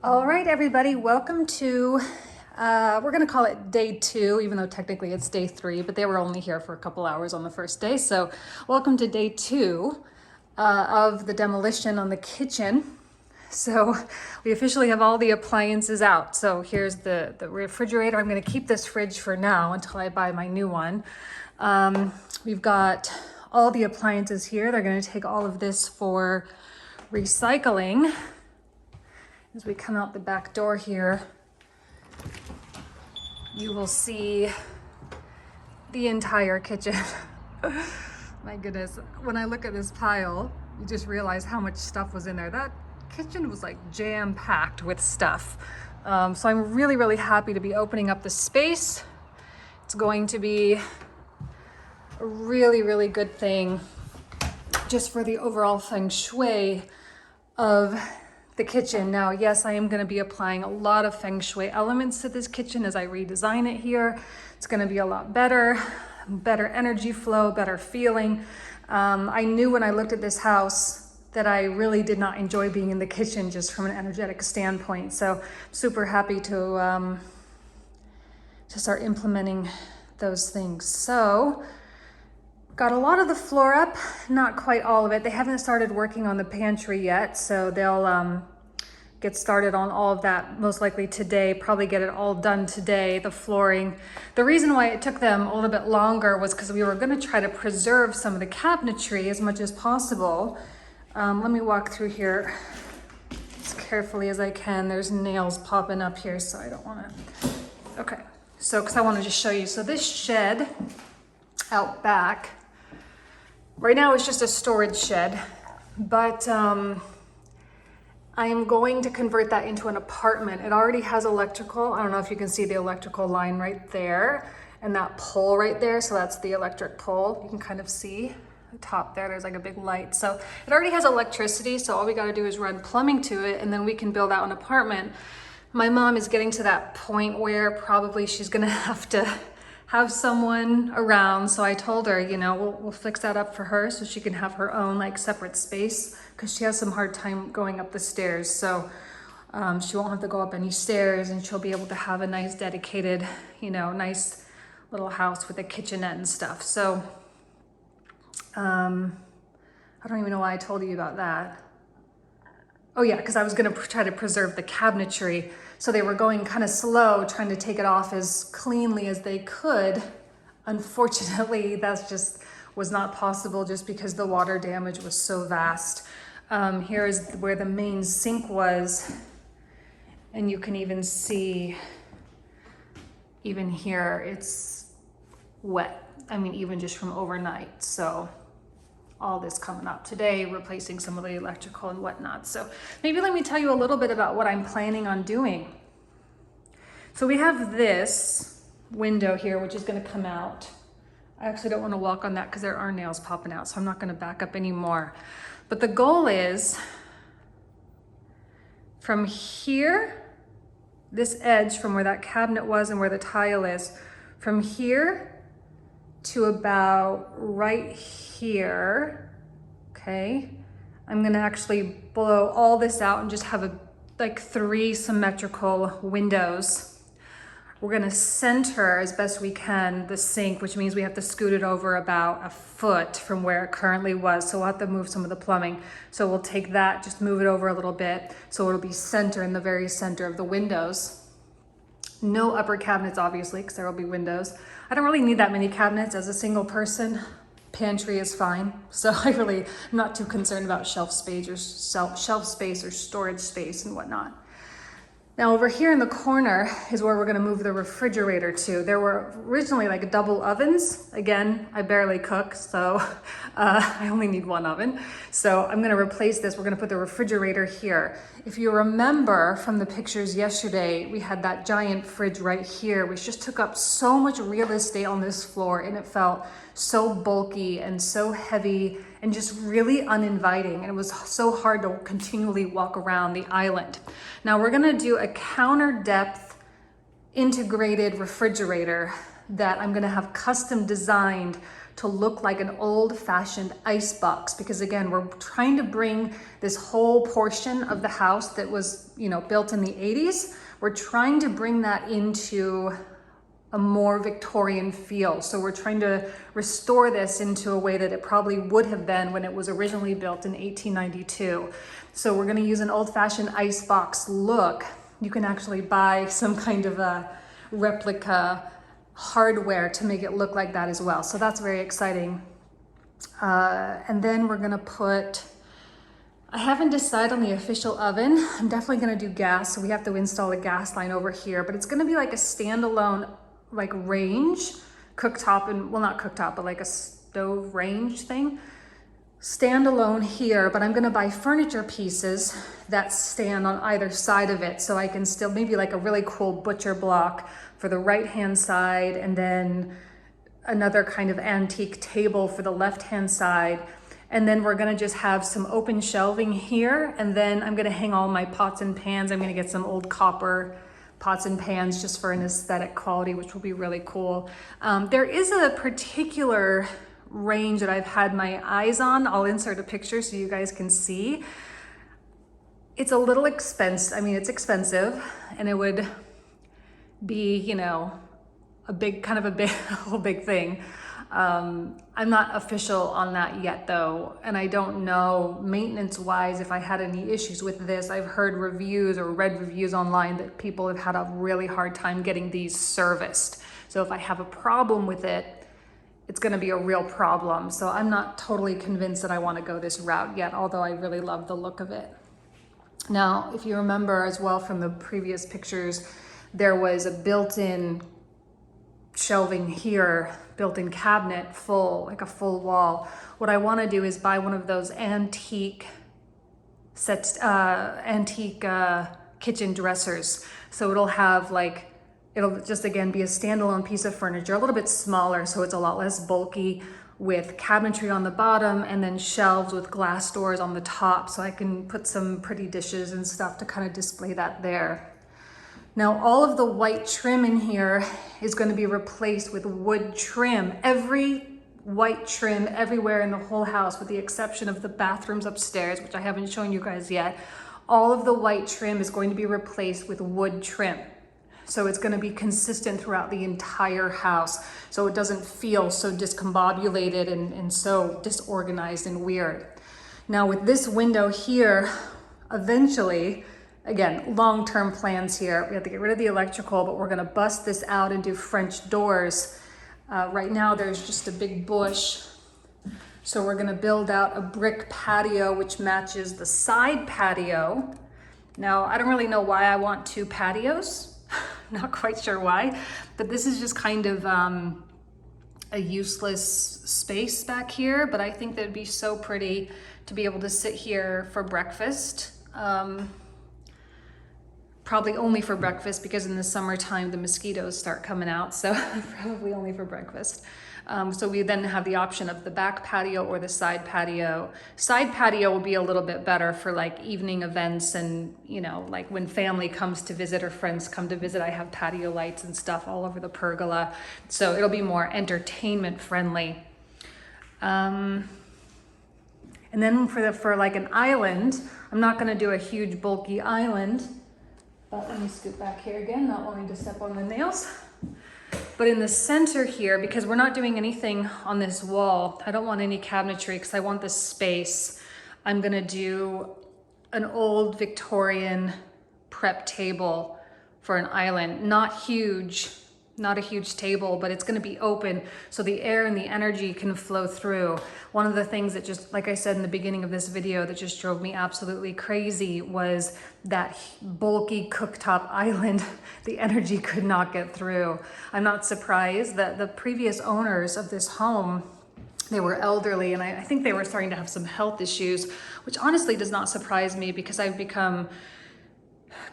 All right, everybody, welcome to, we're gonna call it day 2, even though technically it's day 3, but they were only here for a couple hours on the first day. So welcome to day 2 of the demolition on the kitchen. So we officially have all the appliances out. So here's the refrigerator. I'm gonna keep this fridge for now until I buy my new one. We've got all the appliances here. They're gonna take all of this for recycling. As we come out the back door here, you will see the entire kitchen. My goodness, when I look at this pile, you just realize how much stuff was in there. That kitchen was like jam-packed with stuff. So I'm really, really happy to be opening up the space. It's going to be a really, really good thing just for the overall feng shui of the kitchen. Now, yes, I am going to be applying a lot of feng shui elements to this kitchen as I redesign it here. It's going to be a lot better energy flow, better feeling. I knew when I looked at this house that I really did not enjoy being in the kitchen just from an energetic standpoint. So I'm super happy to start implementing those things. So got a lot of the floor up, not quite all of it. They haven't started working on the pantry yet, so they'll get started on all of that most likely today, probably get it all done today, the flooring. The reason why it took them a little bit longer was because we were gonna try to preserve some of the cabinetry as much as possible. Let me walk through here as carefully as I can. There's nails popping up here, so I don't wanna, okay. So, because I wanna just show you. So this shed out back, right now it's just a storage shed, but I am going to convert that into an apartment. It already has electrical. I don't know if you can see the electrical line right there and that pole right there. So that's the electric pole. You can kind of see the top there. There's like a big light. So it already has electricity. So all we got to do is run plumbing to it and then we can build out an apartment. My mom is getting to that point where probably she's going to have to have someone around. So I told her, you know, we'll fix that up for her so she can have her own like separate space because she has some hard time going up the stairs. So she won't have to go up any stairs and she'll be able to have a nice dedicated, you know, nice little house with a kitchenette and stuff. So I don't even know why I told you about that. Oh yeah, because I was gonna try to preserve the cabinetry. So they were going kind of slow, trying to take it off as cleanly as they could. Unfortunately, that's just was not possible just because the water damage was so vast. Here is where the main sink was. And you can even see, even here, it's wet. I mean, even just from overnight. So all this coming up today, replacing some of the electrical and whatnot. So maybe let me tell you a little bit about what I'm planning on doing. So we have this window here, which is gonna come out. I actually don't wanna walk on that because there are nails popping out, so I'm not gonna back up anymore. But the goal is from here, this edge from where that cabinet was and where the tile is, from here to about right here, okay? I'm gonna actually blow all this out and just have like 3 symmetrical windows. We're gonna center as best we can the sink, which means we have to scoot it over about 1 foot from where it currently was. So we'll have to move some of the plumbing. So we'll take that, just move it over a little bit. So it'll be center in the very center of the windows. No upper cabinets, obviously, because there will be windows. I don't really need that many cabinets as a single person. Pantry is fine. So I really am not too concerned about shelf space or storage space and whatnot. Now over here in the corner is where we're gonna move the refrigerator to. There were originally like double ovens. Again, I barely cook, so I only need 1 oven. So I'm gonna replace this. We're gonna put the refrigerator here. If you remember from the pictures yesterday, we had that giant fridge right here, which just took up so much real estate on this floor and it felt so bulky and so heavy and just really uninviting. And it was so hard to continually walk around the island. Now we're gonna do a counter depth integrated refrigerator that I'm gonna have custom designed to look like an old-fashioned ice box, because again, we're trying to bring this whole portion of the house that was, you know, built in the 80s, we're trying to bring that into a more Victorian feel. So we're trying to restore this into a way that it probably would have been when it was originally built in 1892. So we're gonna use an old-fashioned ice box look. You can actually buy some kind of a replica hardware to make it look like that as well. So that's very exciting. And then we're gonna put, I haven't decided on the official oven. I'm definitely gonna do gas, so we have to install a gas line over here, but it's gonna be like a standalone like range, cooktop, and well, not cooktop, but like a stove range thing. Standalone here, but I'm gonna buy furniture pieces that stand on either side of it, so I can still, maybe like a really cool butcher block for the right-hand side, and then another kind of antique table for the left-hand side. And then we're gonna just have some open shelving here, and then I'm gonna hang all my pots and pans. I'm gonna get some old copper pots and pans just for an aesthetic quality, which will be really cool. There is a particular range that I've had my eyes on. I'll insert a picture so you guys can see. It's a little expensive. I mean, it's expensive, and it would be, you know, a big, kind of a big, whole big thing. I'm not official on that yet though, and I don't know maintenance wise if I had any issues with this. I've heard reviews or read reviews online that people have had a really hard time getting these serviced. So if I have a problem with it, it's gonna be a real problem. So I'm not totally convinced that I wanna go this route yet, although I really love the look of it. Now, if you remember as well from the previous pictures, there was a built-in shelving here, built-in cabinet, full, like a full wall. What I want to do is buy one of those antique sets, kitchen dressers. So it'll have like, it'll just again be a standalone piece of furniture, a little bit smaller, so it's a lot less bulky, with cabinetry on the bottom and then shelves with glass doors on the top, so I can put some pretty dishes and stuff to kind of display that there. Now, all of the white trim in here is going to be replaced with wood trim. Every white trim everywhere in the whole house, with the exception of the bathrooms upstairs, which I haven't shown you guys yet. All of the white trim is going to be replaced with wood trim. So it's going to be consistent throughout the entire house, so it doesn't feel so discombobulated and so disorganized and weird. Now with this window here, eventually, again, long-term plans here. We have to get rid of the electrical, but we're gonna bust this out and do French doors. Right now, there's just a big bush. So we're gonna build out a brick patio, which matches the side patio. Now, I don't really know why I want two patios. Not quite sure why, but this is just kind of a useless space back here, but I think that'd be so pretty to be able to sit here for breakfast. Probably only for breakfast, because in the summertime the mosquitoes start coming out, so probably only for breakfast. So we then have the option of the back patio or the side patio. Side patio will be a little bit better for like evening events, and you know, like when family comes to visit or friends come to visit, I have patio lights and stuff all over the pergola, so it'll be more entertainment friendly. And then for like an island, I'm not going to do a huge bulky island. But let me scoot back here again, not wanting to step on the nails. But in the center here, because we're not doing anything on this wall, I don't want any cabinetry because I want this space. I'm gonna do an old Victorian prep table for an island. Not huge, not a huge table, but it's gonna be open so the air and the energy can flow through. One of the things that just, like I said in the beginning of this video, that just drove me absolutely crazy was that bulky cooktop island. The energy could not get through. I'm not surprised that the previous owners of this home, they were elderly, and I think they were starting to have some health issues, which honestly does not surprise me, because I've become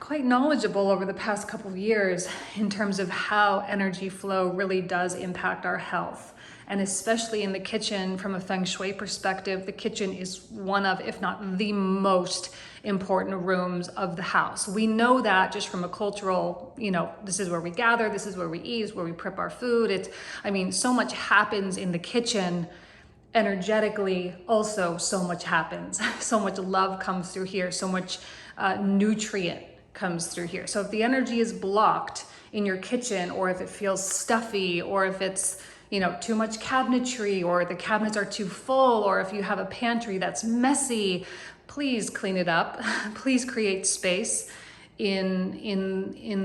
quite knowledgeable over the past couple of years in terms of how energy flow really does impact our health. And especially in the kitchen, from a feng shui perspective, the kitchen is one of, if not the most important rooms of the house. We know that just from a cultural, this is where we gather, this is where we eat, this is where we prep our food. So much happens in the kitchen. Energetically, also so much happens. So much love comes through here, so much nutrient comes through here. So if the energy is blocked in your kitchen, or if it feels stuffy, or if it's too much cabinetry, or the cabinets are too full, or if you have a pantry that's messy, please clean it up. Please create space in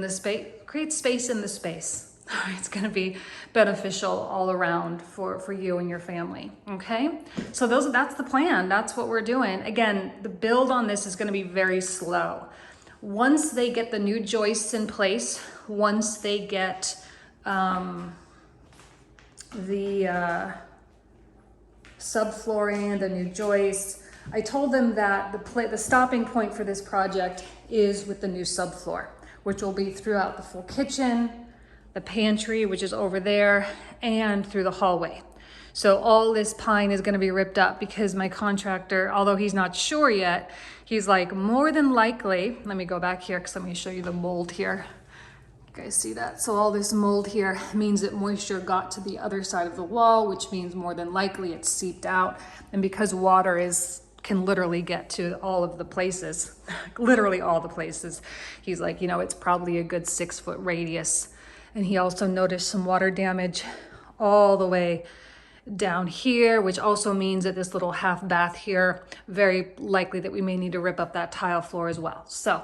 the space. Create space in the space. It's going to be beneficial all around for you and your family. Okay, so that's the plan. That's what we're doing. Again, the build on this is going to be very slow. Once they get the new joists in place, once they get the subfloor in, the new joists, I told them that the stopping point for this project is with the new subfloor, which will be throughout the full kitchen, the pantry, which is over there, and through the hallway. So all this pine is going to be ripped up because my contractor, although he's not sure yet, he's like, more than likely, let me go back here because let me show you the mold here. You guys see that? So all this mold here means that moisture got to the other side of the wall, which means more than likely it's seeped out. And because water can literally get to all of the places, literally all the places, he's like, it's probably a good 6-foot radius. And he also noticed some water damage all the way down here, which also means that this little half bath here, very likely that we may need to rip up that tile floor as well. So,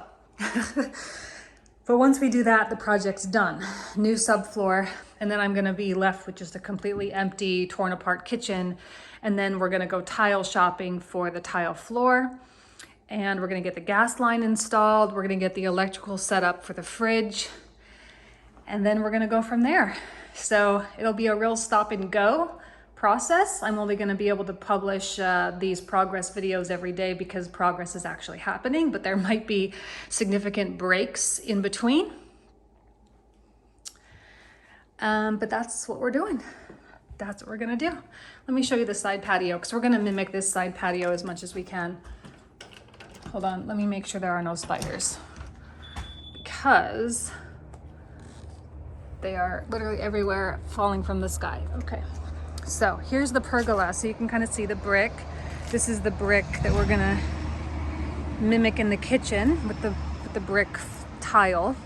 but once we do that, the project's done. New subfloor, and then I'm gonna be left with just a completely empty, torn apart kitchen. And then we're gonna go tile shopping for the tile floor. And we're gonna get the gas line installed. We're gonna get the electrical set up for the fridge. And then we're gonna go from there. So it'll be a real stop and go process. I'm only gonna be able to publish these progress videos every day because progress is actually happening, but there might be significant breaks in between. But that's what we're doing. That's what we're gonna do. Let me show you the side patio because we're gonna mimic this side patio as much as we can. Hold on, let me make sure there are no spiders because they are literally everywhere, falling from the sky. Okay, so here's the pergola. So you can kind of see the brick. This is the brick that we're gonna mimic in the kitchen with the brick tile.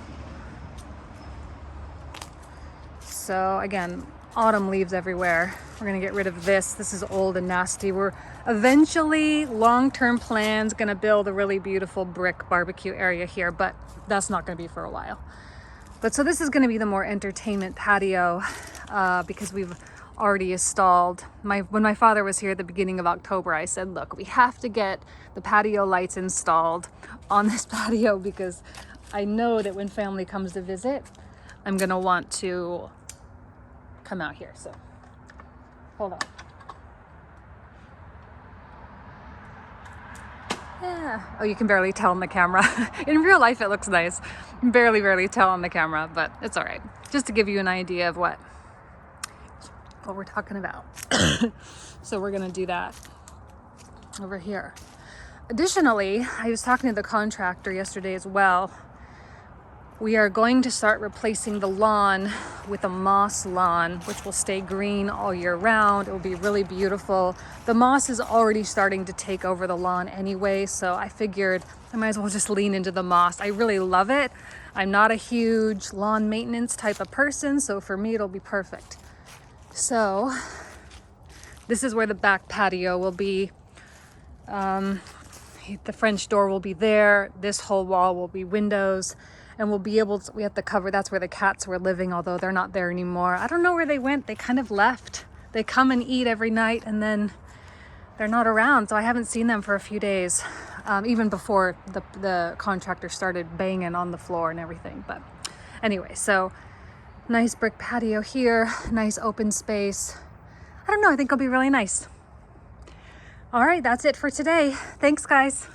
So again, autumn leaves everywhere. We're gonna get rid of this. This is old and nasty. We're eventually, long-term plans, gonna build a really beautiful brick barbecue area here, but that's not gonna be for a while. But so this is going to be the more entertainment patio because we've already installed. When my father was here at the beginning of October, I said, look, we have to get the patio lights installed on this patio because I know that when family comes to visit, I'm going to want to come out here. So hold on. Yeah. Oh, you can barely tell on the camera. In real life, it looks nice. Barely tell on the camera, but it's all right. Just to give you an idea of what we're talking about. So we're gonna do that over here. Additionally, I was talking to the contractor yesterday as well. We are going to start replacing the lawn with a moss lawn, which will stay green all year round. It will be really beautiful. The moss is already starting to take over the lawn anyway, so I figured I might as well just lean into the moss. I really love it. I'm not a huge lawn maintenance type of person, so for me it'll be perfect. So this is where the back patio will be. The French door will be there. This whole wall will be windows. And we'll be able to, we have to cover, that's where the cats were living, although they're not there anymore. I don't know where they went. They kind of left. They come and eat every night and then they're not around. So I haven't seen them for a few days, even before the contractor started banging on the floor and everything. But anyway, so nice brick patio here, nice open space. I don't know, I think it'll be really nice. All right, that's it for today. Thanks, guys.